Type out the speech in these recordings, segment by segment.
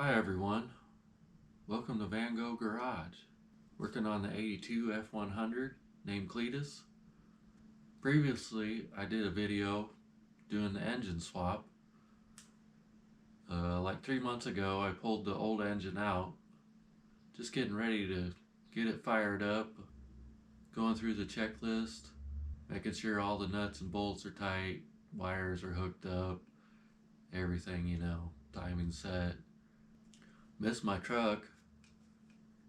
Hi everyone, welcome to Van Gogh Garage. Working on the 82 F-100 named Cletus. Previously I did a video doing the engine swap. Like 3 months ago I pulled the old engine out, just getting ready to get it fired up, going through the checklist, making sure all the nuts and bolts are tight, wires are hooked up, everything, timing set. Missed my truck,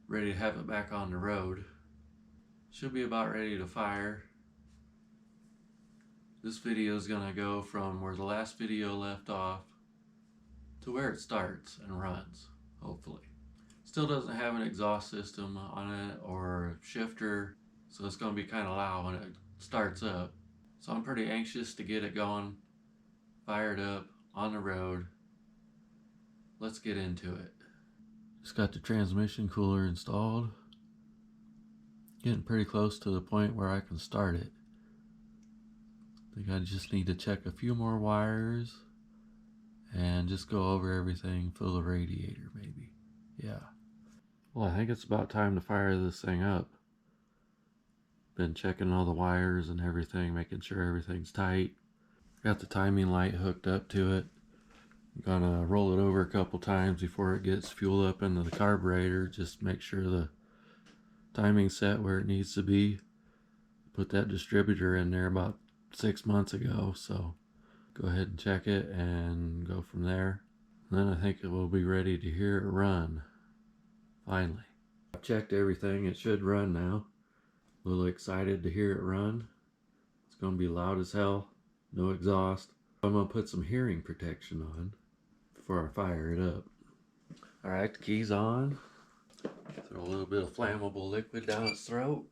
ready to have it back on the road. Should be about ready to fire. This video is going to go from where the last video left off to where it starts and runs, hopefully. Still doesn't have an exhaust system on it or a shifter, so it's going to be kind of loud when it starts up. So I'm pretty anxious to get it going, fired up, on the road. Let's get into it. Just got the transmission cooler installed. Getting pretty close to the point where I can start it. I think I just need to check a few more wires and just go over everything, fill the radiator maybe. Yeah. Well, I think it's about time to fire this thing up. Been checking all the wires and everything, making sure everything's tight. Got the timing light hooked up to it. I'm gonna roll it over a couple times before it gets fuel up into the carburetor. Just make sure the timing's set where it needs to be. Put that distributor in there about 6 months ago, so go ahead and check it and go from there. And then I think it will be ready to hear it run. Finally. I've checked everything, it should run now. A little excited to hear it run. It's gonna be loud as hell, no exhaust. I'm gonna put some hearing protection on before I fire it up. Alright, the key's on. Throw a little bit of flammable liquid down its throat.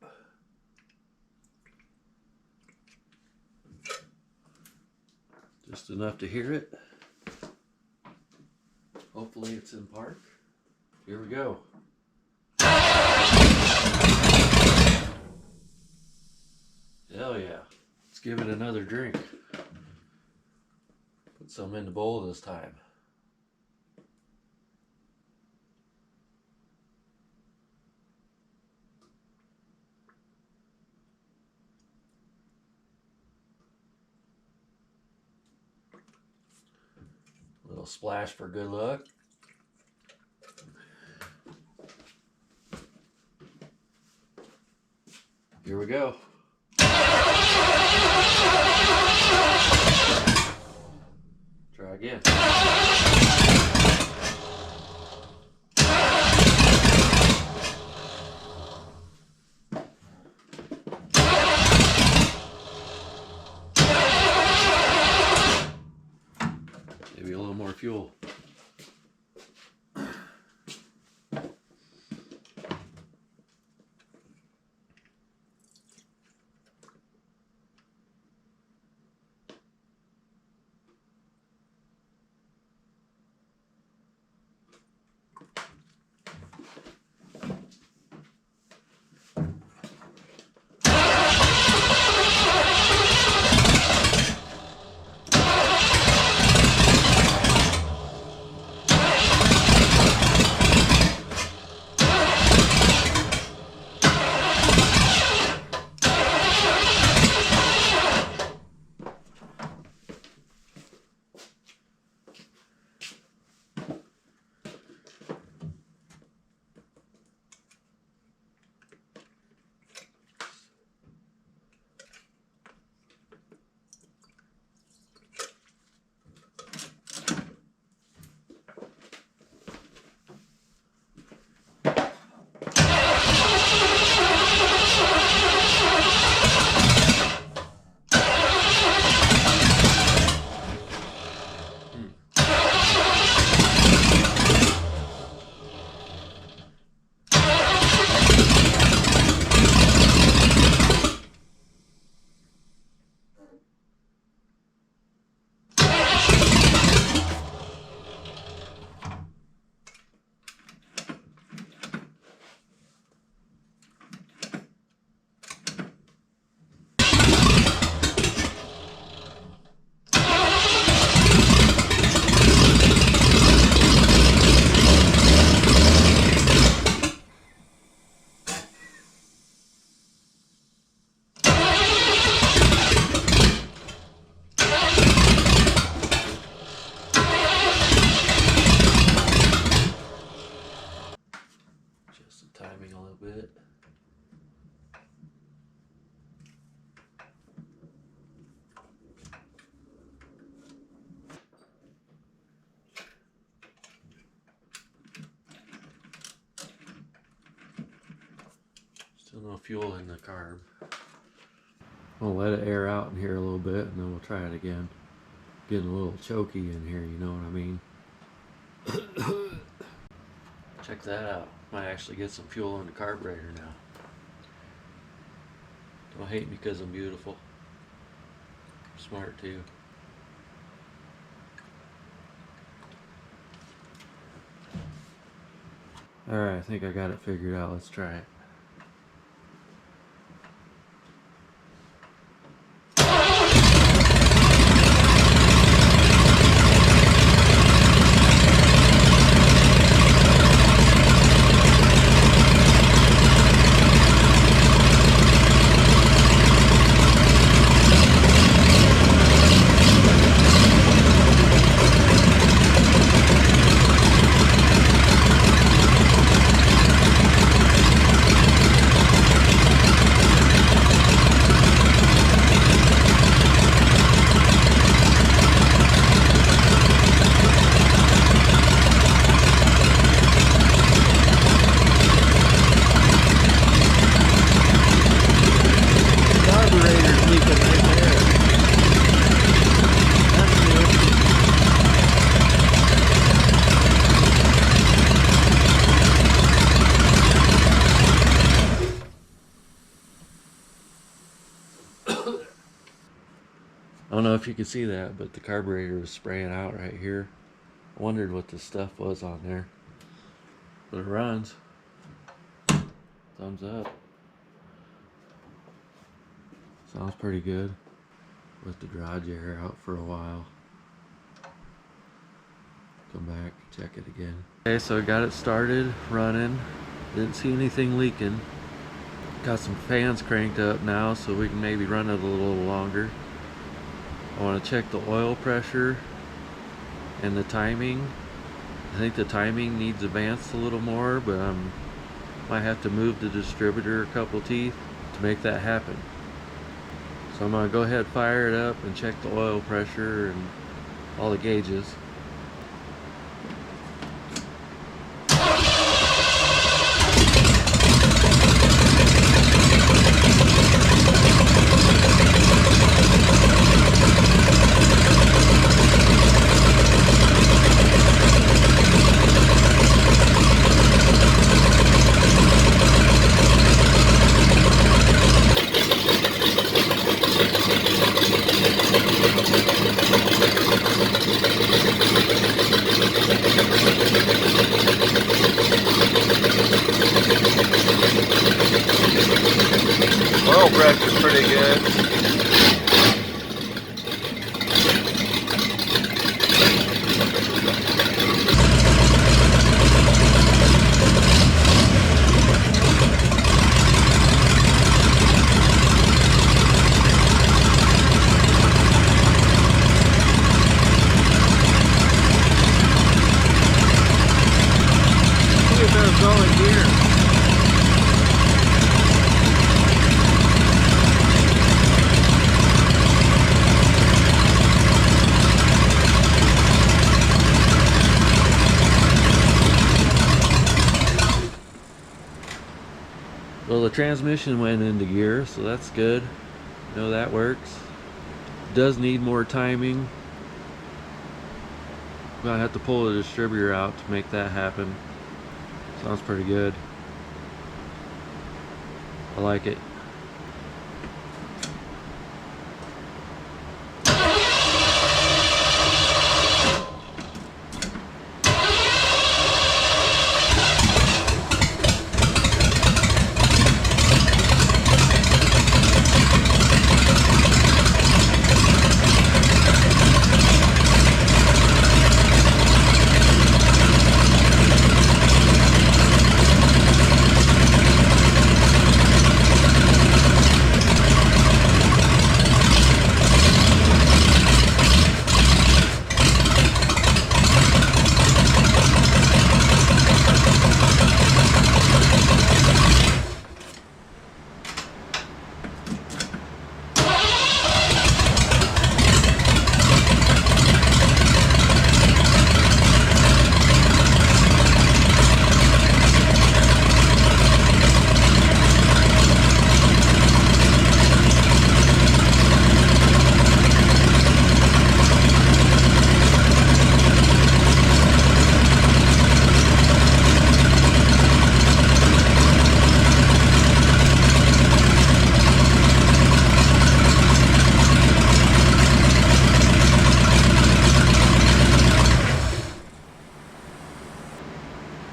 Just enough to hear it. Hopefully it's in park. Here we go. Hell yeah. Let's give it another drink. Put some in the bowl this time. A little splash for good luck. Here we go. Try again. Maybe a little more fuel. No fuel in the carb. We'll let it air out in here a little bit and then we'll try it again. Getting a little choky in here, you know what I mean? Check that out. Might actually get some fuel in the carburetor now. Don't hate me because I'm beautiful. I'm smart too. Alright, I think I got it figured out. Let's try it. I don't know if you can see that, but the carburetor was spraying out right here. I wondered what the stuff was on there. But it runs. Thumbs up. Sounds pretty good. Let the garage air out for a while. Come back, check it again. Okay, so I got it started, running. Didn't see anything leaking. Got some fans cranked up now so we can maybe run it a little longer. I want to check the oil pressure and the timing. I think the timing needs advanced a little more, but I might have to move the distributor a couple teeth to make that happen. So I'm going to go ahead, fire it up, and check the oil pressure and all the gauges. Oil pressure's pretty good. See if there's going here. Well, the transmission went into gear, so that's good. Know that works. Does need more timing. I'm gonna have to pull the distributor out to make that happen. Sounds pretty good. I like it.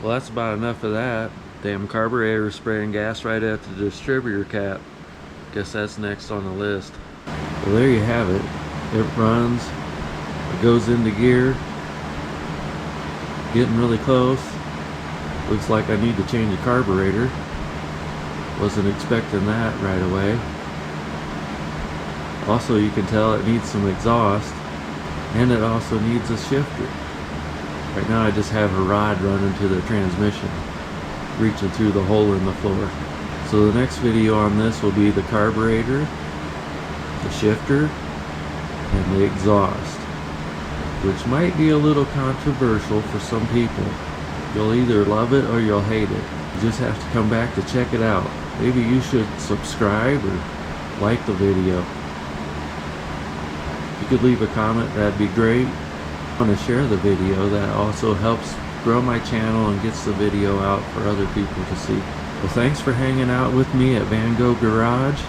Well, that's about enough of that. Damn carburetor spraying gas right at the distributor cap. Guess that's next on the list. Well, there you have it. It runs, it goes into gear, getting really close. Looks like I need to change the carburetor. Wasn't expecting that right away. Also, you can tell it needs some exhaust, and it also needs a shifter. Right now I just have a rod running to the transmission, reaching through the hole in the floor. So the next video on this will be the carburetor, the shifter, and the exhaust, which might be a little controversial for some people. You'll either love it or you'll hate it. You just have to come back to check it out. Maybe you should subscribe or like the video. If you could leave a comment, that'd be great. I want to share the video. That also helps grow my channel and gets the video out for other people to see. Well, thanks for hanging out with me at Van Gogh Garage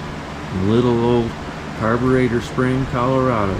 in little old Carburetor Spring, Colorado.